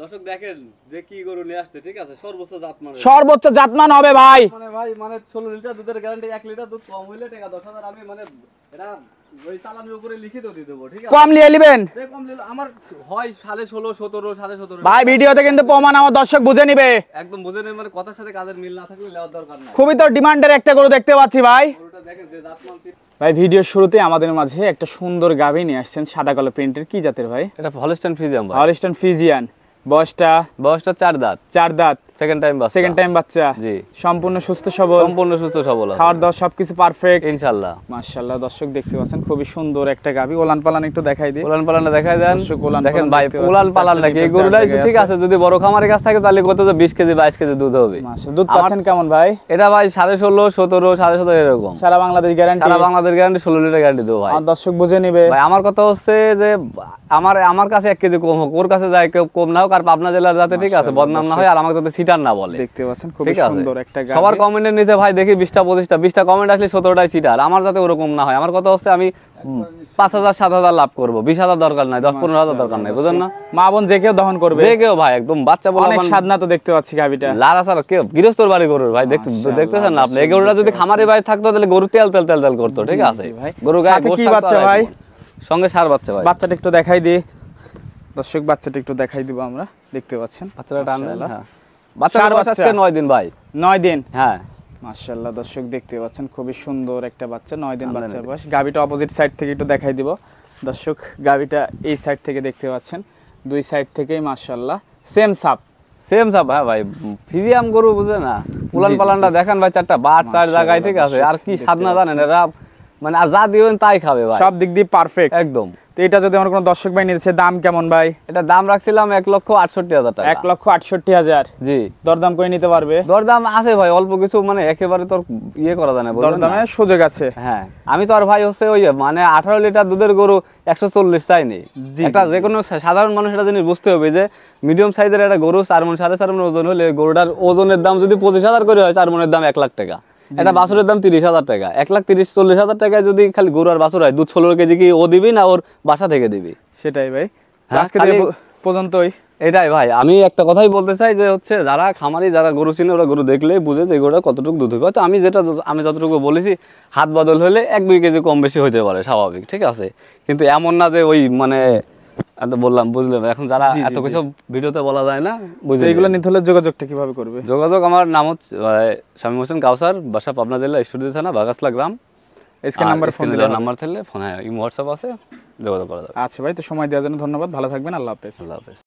দর্শক দেখেন যে কি গরু নিয়ে আসছে, ঠিক আছে, সর্বোচ্চ জাতমান হবে ভাই। মানে ভাই মানে 16 লিটার দুধের গ্যারান্টি, 1 লিটার দুধ কম হইলে টাকা 10,000 আমি মানে এটা ওই চালানের উপরে লিখিত দিয়ে দেব, ঠিক আছে? কম নিয়ে নেবেন কম নিলে আমার হয় 16.5 17 17.5 ভাই। ভিডিওতে কিন্তু প্রমাণ আমার দর্শক বুঝে নিবে, একদম বুঝে নেন, মানে কথার সাথে কাজের মিল না থাকলে নেওয়ার দরকার নাই। খুবই তো ডিমান্ডের একটা গরু দেখতে পাচ্ছি ভাই। গরুটা দেখেন যে জাতমান ভাই ভিডিওর শুরুতে আমাদের মাঝে একটা সুন্দর গাভী নিয়ে আসছেন, সাদা কালো প্রিন্টের, কি জাতের ভাই? এটা হলস্টাইন ফ্রিজিয়ান ভাই। Holstein Friesian. বয়সটা 4 দাঁত। 4 দাঁত। সেকেন্ড টাইম বাচ্চা। জি। সম্পূর্ণ সুস্থ সবল। সম্পূর্ণ সুস্থ সবল আছে। খাওয়ার দাওয়া সবকিছু পারফেক্ট ইনশাআল্লাহ। মাশাআল্লাহ। দর্শক দেখতে পাচ্ছেন খুবই সুন্দর একটা গাভী। ওলান পালান একটু দেখাই দিই। ওলান পালানটা দেখাই দেন। দেখেন ভাই দেখতে ওলান পালান নাকি এই গরুটাই ঠিক আছে। যদি বড় খামারের কাছ থাকে তাহলে কত যে 20 কেজি 22 কেজি দুধ হবে। মাশাআল্লাহ। দুধ পাচ্ছেন কেমন ভাই? এটা ভাই 16.5 17 17.5 এরকম। সারা বাংলাদেশ গ্যারান্টি। সারা বাংলাদেশ গ্যারান্টি 16 লিটার গ্যারান্টি দেব ভাই। আর দর্শক বুঝে নেবে ভাই। আমার কথা হচ্ছে যে আমার কাছে 1 কেজি কম হোক, ওর কাছে যায় কেউ কম না হোক, আর পাবনা জেলার যাতে ঠিক আছে বদনাম না হয়, আর আমাকে যাতে সিটার না বলে। দেখতে পাচ্ছেন খুবই সুন্দর একটা গাভী। সবার কমেন্টের নিচে ভাই দেখি 20টা 25টা কমেন্ট আসলে 17টাই সিটার। আমার যাতে ওরকম না হয়। আমার কথা হচ্ছে আমি 5,000 7,000 লাভ করব, 20,000 দরকার নাই, 10-15,000 দরকার নাই, বুঝেন না? মা বোন যে কেউ দহন করবে, যে কেউ ভাই, একদম বাচ্চা বলা অনেক স্বাদনা তো দেখতে পাচ্ছি গাভীটা। লারা সারা কেউ গৃহস্থর বাড়ি গরুর ভাই দেখতেছেন না আপনি? এই গরুটা যদি খামারে বাড়ি থাকতো তাহলে গরু তেল করতো, ঠিক আছে? গরু গায়ে কি বাচ্চা ভাই? সঙ্গে সার বাচ্চা ভাই। বাচ্চাটা একটু দেখাই দিই দর্শক, বাচ্চাটা একটু দেখাই দিব আমরা। দেখতে পাচ্ছেন বাচ্চাটা টানলেন। হ্যাঁ, বাচ্চার বয়স আজকে 9 দিন ভাই। 9 দিন। হ্যাঁ মাশাআল্লাহ। দর্শক দেখতে পাচ্ছেন খুবই সুন্দর একটা বাচ্চা, 9 দিন বাচ্চার বয়স। গাভীটা অপোজিট সাইড থেকে একটু দেখাই দিব দর্শক। গাভীটা এই সাইড থেকে দেখতে পাচ্ছেন, দুই সাইড থেকেই মাশাআল্লাহ সেম সাপ। হ্যাঁ ভাই, ফ্রিজিয়াম গরু বুঝে না? উলান পালানটা দেখেন ভাই, 4টা বাট 4 জায়গায়, ঠিক আছে? আর কি স্বাদ না জানেন এরা, মানে আর যা দিবেন তাই খাবে ভাই, সব দিক দিয়ে পারফেক্ট একদম। তো এটা যদি আমার কোনো দর্শক ভাই নিতেছে, দাম কেমন ভাই? এটা দাম রাখছিলাম 1,68,000 টাকা। 1,68,000। জি। দরদাম করে নিতে পারবে? দরদাম আছে ভাই, অল্প কিছু, মানে একেবারে তোর ইয়ে করা যায় না, দরদামে সুযোগ আছে। হ্যাঁ, আমি তো আর ভাই হচ্ছে ওই মানে 18 লিটার দুধের গরু 140 চাইনি। একটা যে কোনো সাধারণ মানুষ এটা জিনিস বুঝতে হবে যে মিডিয়াম সাইজের একটা গরু 4 মণ 4.5 মণ ওজন হলে গরুটার ওজনের দাম যদি 25,000 করে হয়, 4 মণের দাম 1 লাখ টাকা। এটা বাছুরের দাম 30,000 টাকা। 1,30,40,000 টাকায় যদি খালি গরু আর বাছুর হয়, দুধ 16 কেজি কি ও দিবি না ওর বাসা থেকে দিবি? সেটাই ভাই। হ্যাঁ, আজকে পর্যন্তই এটাই ভাই। আমি একটা কথাই বলতে চাই যে হচ্ছে যারা খামারি, যারা গরু চিনে, ওরা গরু দেখলেই বুঝে যে গরুটা কতটুকু দুধ হবে। তো আমি যতটুকু বলেছি, হাত বদল হলে 1-2 কেজি কম বেশি হতে পারে, স্বাভাবিক, ঠিক আছে? কিন্তু এমন না যে ওই মানে বললাম, বুঝলেন? এখন যারা এত কিছু ভিডিওতে বলা যায় না, বুঝলে এগুলো নিতে হলে যোগাযোগটা কিভাবে করবে? যোগাযোগ, আমার নাম হচ্ছে শামীম হোসেন কাউসার, বাসা পাবনা জেলা ঈশ্বরদী থানা বাগাসলা গ্রাম। স্ক্রিন নাম্বার নাম্বার থাকলে ফোন, হ্যাঁ, হোয়াটসঅ্যাপ আছে, যোগাযোগ করা যাবে। আচ্ছা ভাই, তো সময় দেওয়ার জন্য ধন্যবাদ। ভালো থাকবেন। আল্লাহ হাফেজ। আল্লাহ হাফেজ।